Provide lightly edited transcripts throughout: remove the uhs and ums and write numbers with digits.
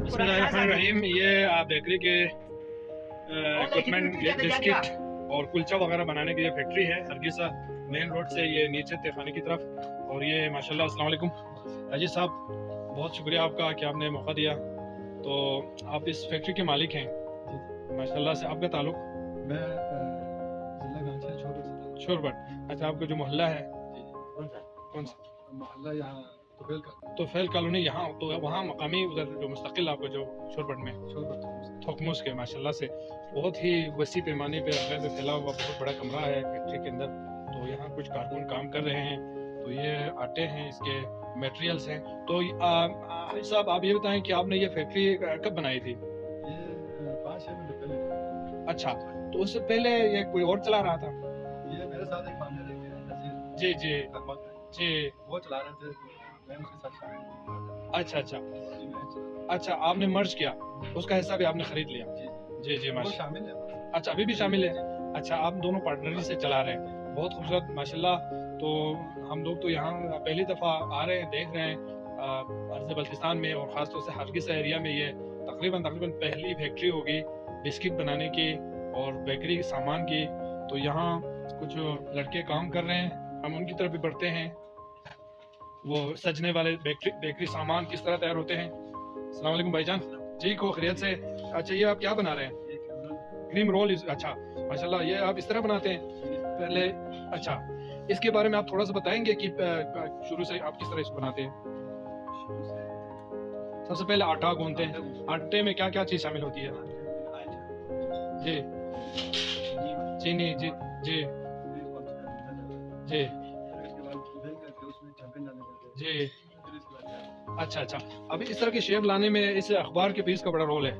बिस्मिल्लाहिर्रहमानिर्रहीम। ये बेकरी के इक्विपमेंट, बिस्किट और कुलचा वगैरह बनाने की ये फैक्ट्री है हरगिसा मेन रोड से ये नीचे तहखाने की तरफ। और ये माशाल्लाह, अस्सलाम वालेकुम अजीज साहब, बहुत शुक्रिया आपका कि आपने मौका दिया। तो आप इस फैक्ट्री के मालिक हैं माशाल्लाह से। आपका ताल्लुक? मैं जिला गांधी से शोरबट। अच्छा, आपका जो मोहल्ला है कौन सा? मोहल्ला यहाँ तो फैल कॉलोनी यहाँ, तो वहाँ मकामी उधर जो मुस्तकिल आपको जो शोरबट में थोकमुस के माशाल्लाह से बहुत ही वसी पैमाने पे फैला हुआ बहुत बड़ा कमरा है फैक्ट्री के अंदर। तो यहाँ कुछ कारकुन काम कर रहे हैं। तो ये आटे हैं, इसके मटेरियल्स हैं। तो साहब आप ये बताएं कि आपने ये फैक्ट्री कब बनाई थी? ये 5-6 महीने पहले। अच्छा, तो उससे पहले ये कोई और चला रहा था? ये मेरे साथ एक पार्टनर है जी जी जी, वो चला रहे थे, मैं उसके साथ शामिल। अच्छा अच्छा अच्छा, आपने मर्ज किया, उसका हिस्सा भी आपने खरीद लिया? जी जी वो शामिल है। अच्छा, अभी भी शामिल है। अच्छा, आप दोनों पार्टनरी से चला रहे हैं, बहुत खूबसूरत माशाल्लाह। तो हम लोग तो यहाँ पहली दफ़ा आ रहे हैं, देख रहे हैं अर्ज़ बल्तिस्तान में और ख़ास तौर से हरगिसा एरिया में ये तकरीबन पहली फैक्ट्री होगी बिस्किट बनाने की और बेकरी के सामान की। तो यहाँ कुछ लड़के काम कर रहे हैं, हम उनकी तरफ भी बढ़ते हैं। वो सजने वाले बेकरी सामान किस तरह तैयार होते हैं। अस्सलाम वालेकुम भाईजान जी, को खैरियत से? अच्छा, ये आप क्या बना रहे हैं? Cream roll. अच्छा माशाल्लाह, ये आप इस तरह बनाते हैं पहले? अच्छा, इसके बारे में आप थोड़ा सा बताएंगे कि शुरू से आप किस तरह इसको बनाते हैं? सबसे पहले आटा गूंथते हैं, आटे में क्या क्या चीज शामिल होती है? जी, चीनी, जी जी जी जी। अच्छा अच्छा, अभी इस तरह की शेप लाने में इस अखबार के पीस का बड़ा रोल है।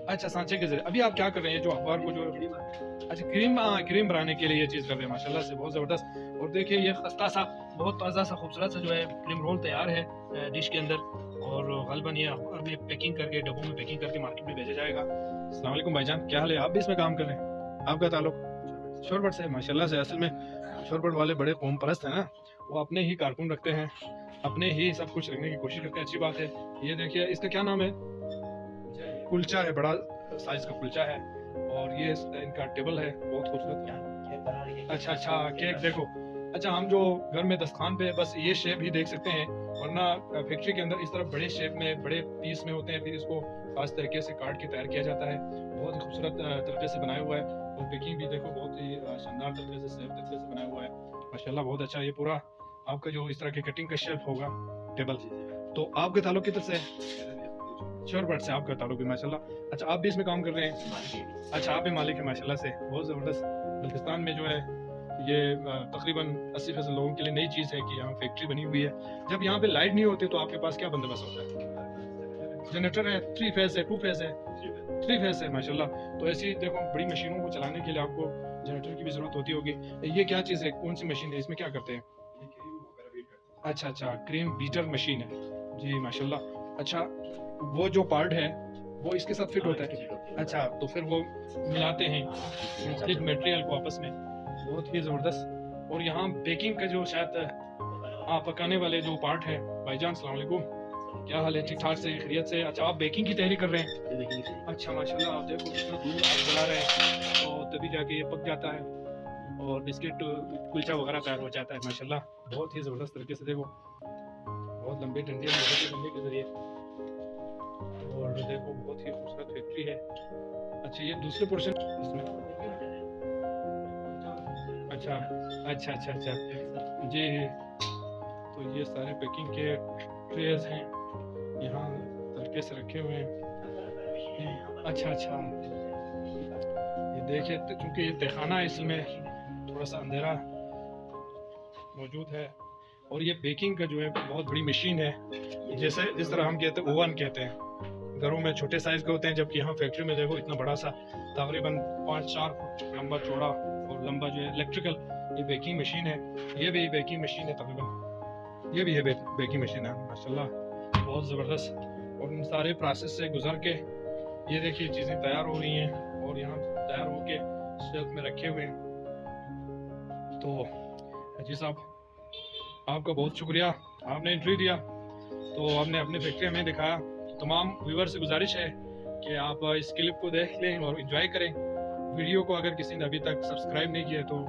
अच्छा, सांचे के जरिए। अभी आप क्या कर रहे हैं? जो अखबार को जो अच्छा क्रीम बनाने के लिए ये चीज़ कर रहे हैं माशाल्लाह से, बहुत ज़बरदस्त। और देखिए ये खस्ता सा बहुत ताज़ा सा खूबसूरत सा जो है क्रीम रोल तैयार है डिश के अंदर। और गलबन ये अखबार में पैकिंग करके, डब्बों में पैकिंग करके मार्केट में भेजा जाएगा। अस्सलाम वालेकुम भाईजान, क्या हाल है? आप भी इसमें काम कर रहे हैं? आपका ताल्लुक शोरबट से? माशाल्लाह से। असल में शोरबट वाले बड़े कौम परस्त हैं ना, वो अपने ही कारकुन रखते हैं, अपने ही सब कुछ रखने की कोशिश करते हैं। अच्छी बात है। ये देखिए, इसका क्या नाम है? कुलचा है, बड़ा साइज का कुलचा है। और ये इनका टेबल है, बहुत खूबसूरत। अच्छा अच्छा, केक देखो। अच्छा, हम जो घर में दस्तखान पे बस ये शेप ही देख सकते हैं, वरना फैक्ट्री के अंदर इस तरह बड़े शेप में बड़े पीस में होते हैं, फिर इसको खास तरीके से काट के तैयार किया जाता है। बहुत ही खूबसूरत तरीके से बनाया हुआ है। और पैकिंग भी देखो बहुत ही शानदार तरीके से सेफ तरीके से बनाया हुआ है माशाल्लाह, बहुत अच्छा। ये पूरा आपका जो इस तरह के कटिंग का शेप होगा टेबल। तो आपके ताल्लुक किधर से? शोरबट से आपका ताल्लुक भी माशाल्लाह। अच्छा, आप भी इसमें काम कर रहे हैं? अच्छा, आप भी मालिक हैं माशाल्लाह से, बहुत ज़बरदस्त। बल्तिस्तान में जो है ये तकरीबन 80% लोगों के लिए नई चीज़ है कि यहाँ फैक्ट्री बनी हुई है। जब यहाँ पे लाइट नहीं होती तो आपके पास क्या बंदोबस्त होता है? जनरेटर है? 3 फेज है, 2 फेज है? 3 फेज है माशाल्लाह। तो ऐसी देखो बड़ी मशीनों को चलाने के लिए आपको जनरेटर की भी ज़रूरत होती होगी। ये क्या चीज़ है, कौन सी मशीन है, इसमें क्या करते हैं? अच्छा अच्छा, क्रीम बीटर मशीन है जी माशाल्लाह। अच्छा, वो जो पार्ट है वो इसके साथ फिट होता है? अच्छा, तो फिर वो मिलाते हैं मुख्तलिफ मटेरियल को आपस में, बहुत ही ज़बरदस्त। और यहाँ बेकिंग का जो शायद पकाने वाले जो पार्ट है। भाईजान अस्सलाम वालेकुम, क्या हाल है? ठीक ठाक से, खैरियत से? अच्छा, आप बेकिंग की तैयारी कर रहे हैं? अच्छा माशाल्लाह, आप देखो कितना दूर आप जला रहे हैं, तो तभी जाके ये पक जाता है और बिस्किट कुलचा वगैरह तैयार हो जाता है माशाल्लाह, बहुत ही ज़बरदस्त तरीके से। देखो बहुत लंबी डंडियाँ डंडे के जरिए, और देखो बहुत ही खूबसूरत फैक्ट्री है। अच्छा, ये दूसरे पोर्शन इसमें? अच्छा अच्छा अच्छा अच्छा जी। तो ये सारे पैकिंग के ट्रेज हैं यहाँ तरीके से रखे हुए हैं। अच्छा अच्छा, ये देखिए, क्योंकि ये तहखाना है इसमें थोड़ा सा अंधेरा मौजूद है। और ये बेकिंग का जो है बहुत बड़ी मशीन है, जैसे जिस तरह हम कहते हैं ओवन कहते हैं, घरों में छोटे साइज के होते हैं, जबकि यहाँ फैक्ट्री में देखो इतना बड़ा सा तकरीबन 5-4 फुट लंबा चौड़ा और लंबा जो है इलेक्ट्रिकल ये बेकिंग मशीन है। ये भी बेकिंग मशीन है तकरीबन, ये भी है बेकिंग मशीन है माशाल्लाह, बहुत ज़बरदस्त। और इन सारे प्रोसेस से गुजर के ये देखिए चीज़ें तैयार हो रही हैं और यहाँ तैयार होके शेल्फ में रखे हुए हैं। तो जी साहब, आपका बहुत शुक्रिया, आपने एंट्री दिया। तो हमने अपनी फैक्ट्री में दिखाया। तमाम व्यूवर से गुजारिश है कि आप इस क्लिप को देख लें और इन्जॉय करें। वीडियो को अगर किसी ने अभी तक सब्सक्राइब नहीं किया तो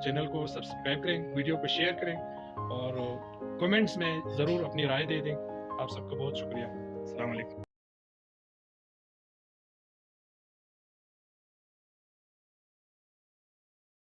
चैनल को सब्सक्राइब करें, वीडियो को शेयर करें और कमेंट्स में ज़रूर अपनी राय दे दें। आप सबका बहुत शुक्रिया। अस्सलाम वालेकुम।